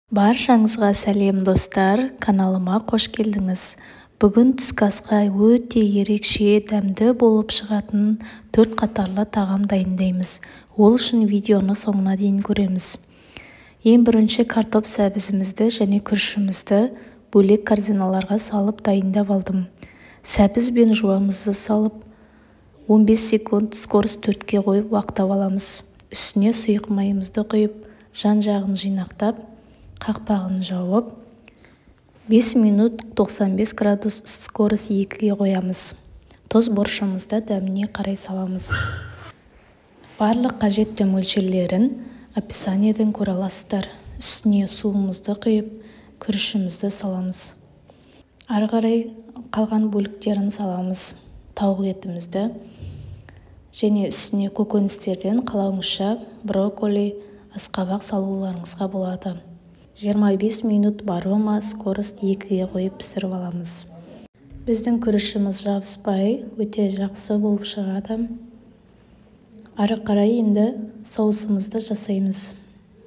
Баршаңызға сәлем достар, каналыма қош келдіңіз. Бүгін түскі асқа өте ерекше, дәмді болып шығатын 4 қатарлы тағам дайындаймыз. Ол үшін видеоны соңына дейін көреміз. Ең бірінші картоп сәбізімізді және күрішімізді бөлек корзиналарға салып дайындап алдым. Сәбіз бен жуамызды салып 15 секунд скорость 4-ке қойып уақтап аламыз. Үстіне сұйық майымызды құйып, жан-жағын жинақтап, қақпағын жауып 5 минут 95 градус скорость 2-ге қоямыз. Тұз бұрышымызды дәміне қарай саламыз. Барлық қажетті мөлшерлерін описаниеден көре аласыздар. Үстіне суымызды құйып, күрішімізді саламыз. Ары қарай қалған бөліктерін саламыз. Тауық етімізді және үстіне көкөністерден қалауыңызша брокколи, асқабақ салуларыңызға болады. 25 минут барома скорость 2-ге қойып пісіріп аламыз. Біздің күрішіміз жабыспай, өте жақсы болып шығады. Ары қарай енді соусымызды жасаймыз.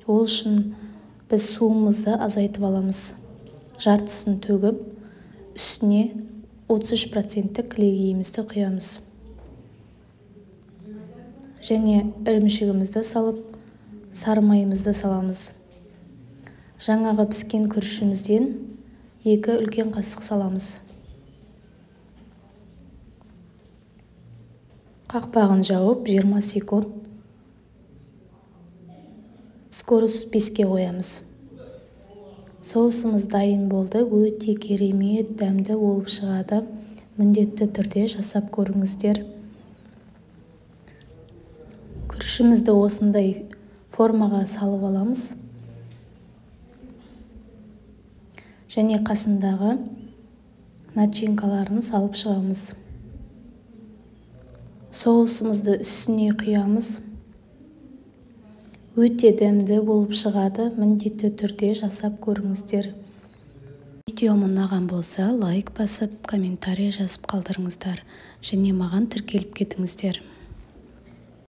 Ол үшін біз суымызды азайтып аламыз. Жартысын төгіп, үстіне 33% кілегейімізді құямыз. Және ірімшігімізді салып, сары майымызды саламыз. Жаңағы піскен күрішімізден 2 үлкен қасық саламыз. Қақпағын жауып 20 секунд скорость 5-ке қоямыз. Соусымыз дайын болды. Өте керемет, дәмді болып шығады. Міндетті түрде жасап көріңіздер. Күрішімізді осындай формаға салып аламыз. Және қасындағы начинкаларын салып шығамыз. Соусымызды үстіне құямыз. Өте дәмді болып шығады. Міндетті түрде жасап көріңіздер. Видеом ұнаған болса, лайк басып, комментарий жазып қалдырыңыздар. Және маған тіркеліп кетіңіздер.